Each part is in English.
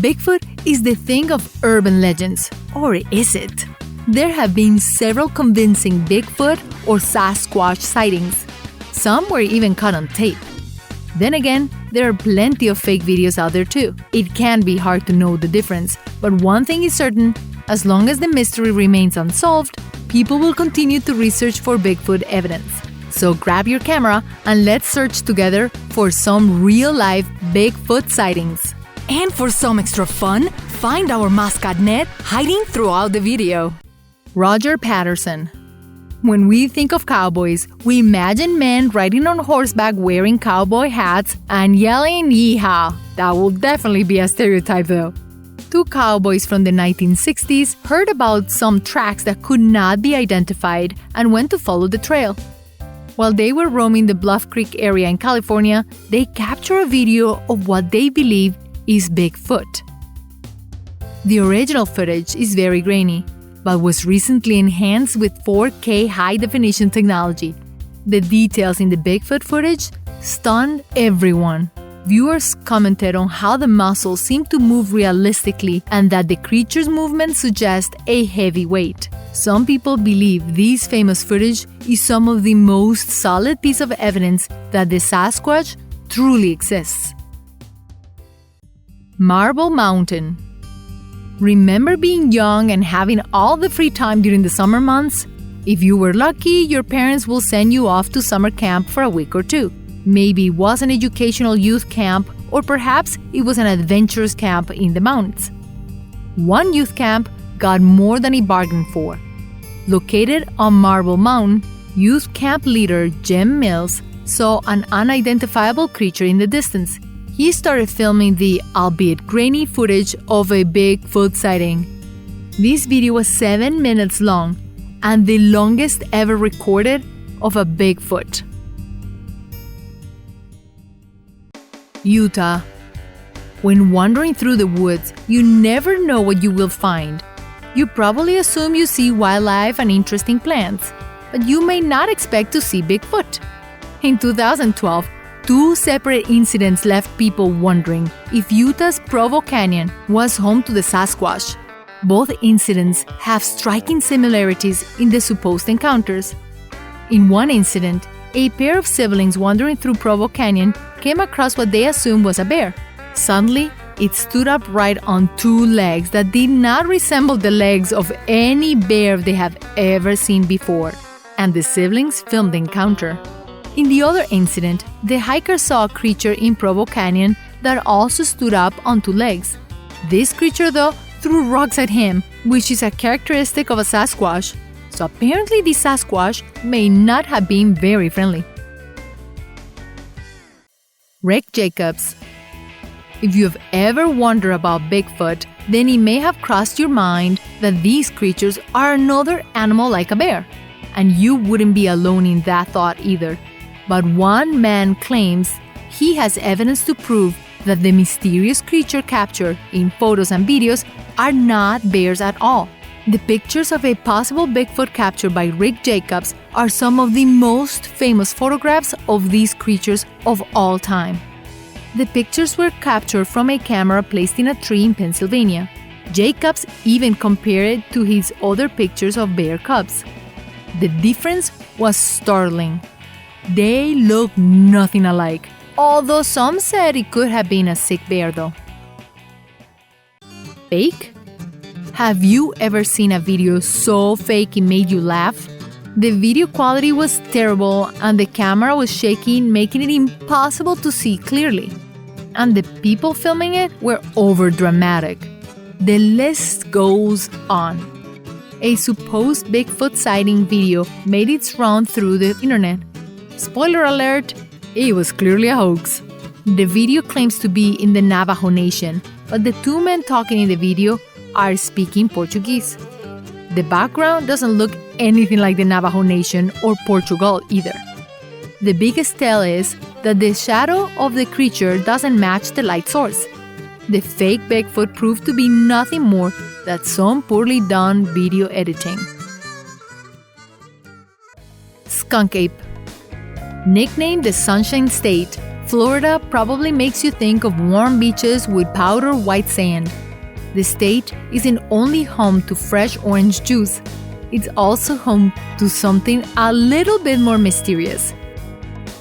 Bigfoot is the thing of urban legends, or is it? There have been several convincing Bigfoot or Sasquatch sightings. Some were even caught on tape. Then again, there are plenty of fake videos out there too. It can be hard to know the difference, but one thing is certain, as long as the mystery remains unsolved, people will continue to research for Bigfoot evidence. So grab your camera and let's search together for some real-life Bigfoot sightings. And for some extra fun, find our mascot Ned hiding throughout the video. Roger Patterson. When we think of cowboys, we imagine men riding on horseback wearing cowboy hats and yelling "Yeehaw!" That will definitely be a stereotype though. Two cowboys from the 1960s heard about some tracks that could not be identified and went to follow the trail. While they were roaming the Bluff Creek area in California, they captured a video of what they believe is Bigfoot. The original footage is very grainy, but was recently enhanced with 4K high-definition technology. The details in the Bigfoot footage stunned everyone. Viewers commented on how the muscles seemed to move realistically and that the creature's movements suggest a heavy weight. Some people believe this famous footage is some of the most solid piece of evidence that the Sasquatch truly exists. Marble Mountain. Remember being young and having all the free time during the summer months? If you were lucky, your parents will send you off to summer camp for a week or two. Maybe it was an educational youth camp, or perhaps it was an adventurous camp in the mountains. One youth camp got more than he bargained for. Located on Marble Mountain, youth camp leader Jim Mills saw an unidentifiable creature in the distance. He started filming the, albeit grainy, footage of a Bigfoot sighting. This video was 7 minutes long and the longest ever recorded of a Bigfoot. Utah. When wandering through the woods, you never know what you will find. You probably assume you see wildlife and interesting plants, but you may not expect to see Bigfoot. In 2012, two separate incidents left people wondering if Utah's Provo Canyon was home to the Sasquatch. Both incidents have striking similarities in the supposed encounters. In one incident, a pair of siblings wandering through Provo Canyon came across what they assumed was a bear. Suddenly, it stood upright on two legs that did not resemble the legs of any bear they have ever seen before, and the siblings filmed the encounter. In the other incident, the hiker saw a creature in Provo Canyon that also stood up on two legs. This creature, though, threw rocks at him, which is a characteristic of a Sasquatch, so apparently the Sasquatch may not have been very friendly. Rick Jacobs. If you have ever wondered about Bigfoot, then it may have crossed your mind that these creatures are another animal like a bear. And you wouldn't be alone in that thought either. But one man claims he has evidence to prove that the mysterious creature captured in photos and videos are not bears at all. The pictures of a possible Bigfoot captured by Rick Jacobs are some of the most famous photographs of these creatures of all time. The pictures were captured from a camera placed in a tree in Pennsylvania. Jacobs even compared it to his other pictures of bear cubs. The difference was startling. They look nothing alike, although some said it could have been a sick bear though. Fake? Have you ever seen a video so fake it made you laugh? The video quality was terrible and the camera was shaking, making it impossible to see clearly. And the people filming it were overdramatic. The list goes on. A supposed Bigfoot sighting video made its round through the internet. Spoiler alert, it was clearly a hoax. The video claims to be in the Navajo Nation, but the two men talking in the video are speaking Portuguese. The background doesn't look anything like the Navajo Nation or Portugal either. The biggest tell is that the shadow of the creature doesn't match the light source. The fake Bigfoot proved to be nothing more than some poorly done video editing. Skunk Ape. Nicknamed the Sunshine State, Florida probably makes you think of warm beaches with powder white sand. The state isn't only home to fresh orange juice, it's also home to something a little bit more mysterious.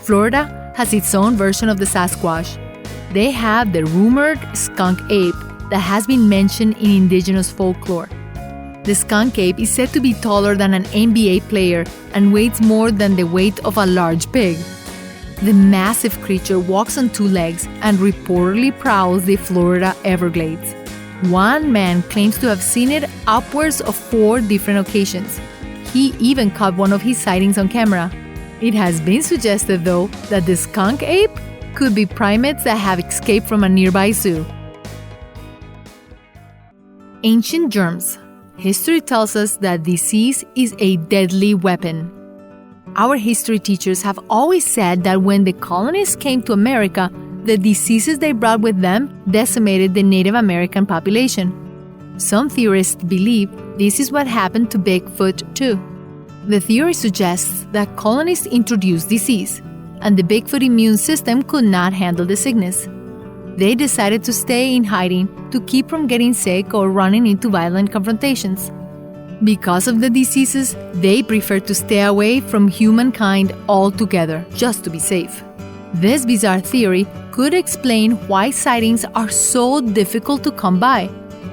Florida has its own version of the Sasquatch. They have the rumored Skunk Ape that has been mentioned in indigenous folklore. The Skunk Ape is said to be taller than an NBA player and weighs more than the weight of a large pig. The massive creature walks on two legs and reportedly prowls the Florida Everglades. One man claims to have seen it upwards of 4 different occasions. He even caught one of his sightings on camera. It has been suggested, though, that the Skunk Ape could be primates that have escaped from a nearby zoo. Ancient germs. History tells us that disease is a deadly weapon. Our history teachers have always said that when the colonists came to America, the diseases they brought with them decimated the Native American population. Some theorists believe this is what happened to Bigfoot too. The theory suggests that colonists introduced disease, and the Bigfoot immune system could not handle the sickness. They decided to stay in hiding to keep from getting sick or running into violent confrontations. Because of the diseases, they preferred to stay away from humankind altogether, just to be safe. This bizarre theory could explain why sightings are so difficult to come by.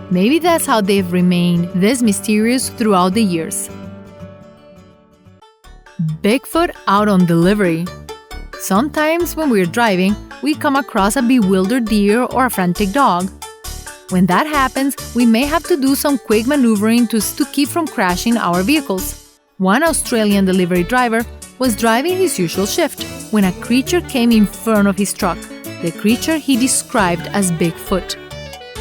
Maybe that's how they've remained this mysterious throughout the years. Bigfoot Out On Delivery. Sometimes when we're driving, we come across a bewildered deer or a frantic dog. When that happens, we may have to do some quick maneuvering to keep from crashing our vehicles. One Australian delivery driver was driving his usual shift when a creature came in front of his truck, the creature he described as Bigfoot.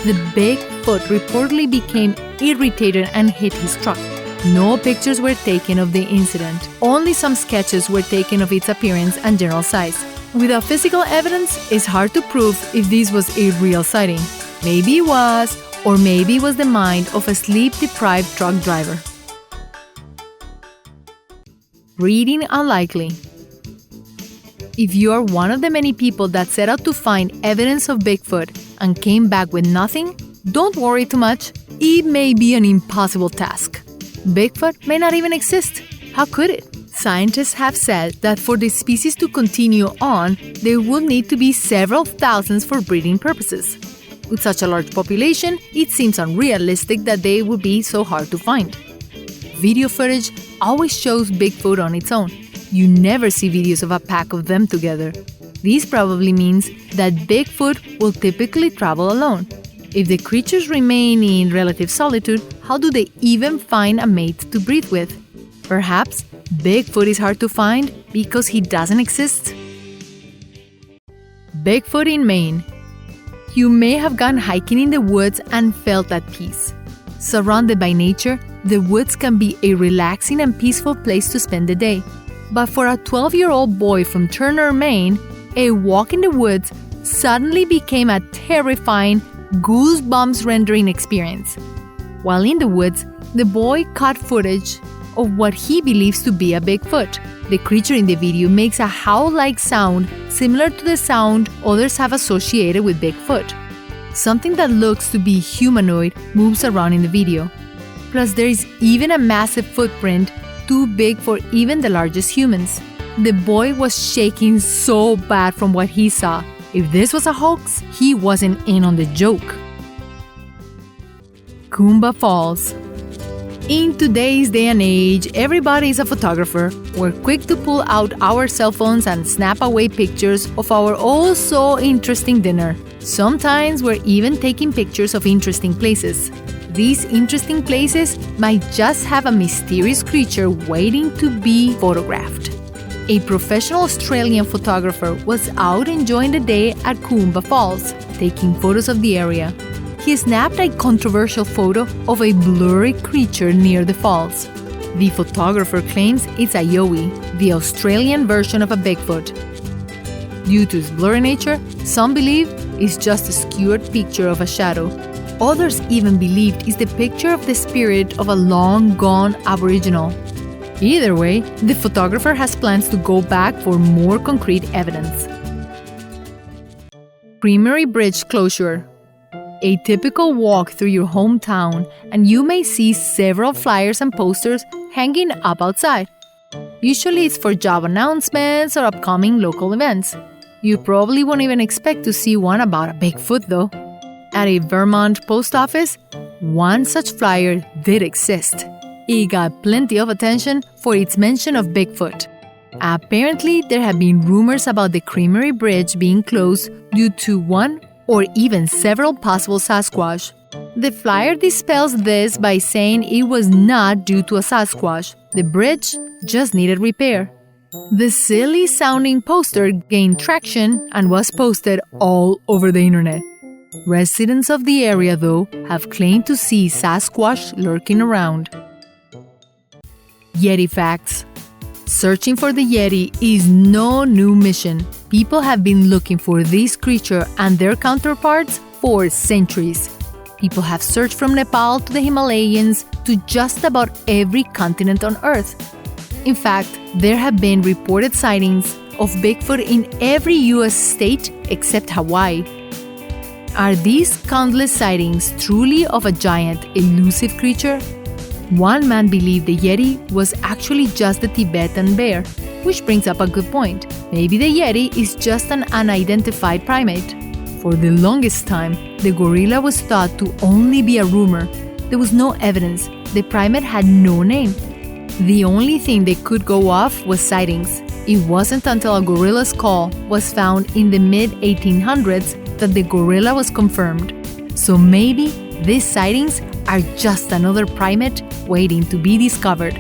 The Bigfoot reportedly became irritated and hit his truck. No pictures were taken of the incident. Only some sketches were taken of its appearance and general size. Without physical evidence, it's hard to prove if this was a real sighting. Maybe it was, or maybe it was the mind of a sleep-deprived truck driver. Reading unlikely. If you are one of the many people that set out to find evidence of Bigfoot and came back with nothing, don't worry too much. It may be an impossible task. Bigfoot may not even exist. How could it? Scientists have said that for the species to continue on, there will need to be several thousands for breeding purposes. With such a large population, it seems unrealistic that they would be so hard to find. Video footage always shows Bigfoot on its own. You never see videos of a pack of them together. This probably means that Bigfoot will typically travel alone. If the creatures remain in relative solitude, how do they even find a mate to breed with? Perhaps Bigfoot is hard to find because he doesn't exist? Bigfoot in Maine. You may have gone hiking in the woods and felt at peace. Surrounded by nature, the woods can be a relaxing and peaceful place to spend the day. But for a 12-year-old boy from Turner, Maine, a walk in the woods suddenly became a terrifying, goosebumps-rendering experience. While in the woods, the boy caught footage of what he believes to be a Bigfoot. The creature in the video makes a howl-like sound similar to the sound others have associated with Bigfoot. Something that looks to be humanoid moves around in the video. Plus, there is even a massive footprint too big for even the largest humans. The boy was shaking so bad from what he saw. If this was a hoax, he wasn't in on the joke. Coomba Falls. In today's day and age, everybody is a photographer. We're quick to pull out our cell phones and snap away pictures of our oh so interesting dinner. Sometimes we're even taking pictures of interesting places. These interesting places might just have a mysterious creature waiting to be photographed. A professional Australian photographer was out enjoying the day at Coomba Falls, taking photos of the area. He snapped a controversial photo of a blurry creature near the falls. The photographer claims it's a yowie, the Australian version of a Bigfoot. Due to its blurry nature, some believe it's just a skewed picture of a shadow. Others even believed it's the picture of the spirit of a long-gone Aboriginal. Either way, the photographer has plans to go back for more concrete evidence. Creamery Bridge closure. A typical walk through your hometown, and you may see several flyers and posters hanging up outside. Usually it's for job announcements or upcoming local events. You probably won't even expect to see one about a Bigfoot though. At a Vermont post office, one such flyer did exist. It got plenty of attention for its mention of Bigfoot. Apparently, there have been rumors about the Creamery Bridge being closed due to one or even several possible Sasquatch. The flyer dispels this by saying it was not due to a Sasquatch. The bridge just needed repair. The silly-sounding poster gained traction and was posted all over the internet. Residents of the area, though, have claimed to see Sasquatch lurking around. Yeti facts. Searching for the Yeti is no new mission. People have been looking for this creature and their counterparts for centuries. People have searched from Nepal to the Himalayas to just about every continent on Earth. In fact, there have been reported sightings of Bigfoot in every U.S. state except Hawaii. Are these countless sightings truly of a giant, elusive creature? One man believed the Yeti was actually just a Tibetan bear, which brings up a good point. Maybe the Yeti is just an unidentified primate. For the longest time, the gorilla was thought to only be a rumor. There was no evidence. The primate had no name. The only thing they could go off was sightings. It wasn't until a gorilla's skull was found in the mid-1800s that the gorilla was confirmed. So maybe these sightings are just another primate waiting to be discovered.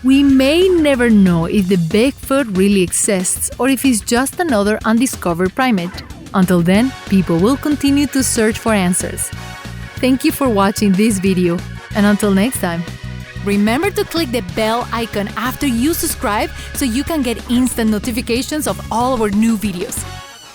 We may never know if the Bigfoot really exists or if it's just another undiscovered primate. Until then, people will continue to search for answers. Thank you for watching this video, and until next time. Remember to click the bell icon after you subscribe so you can get instant notifications of all our new videos.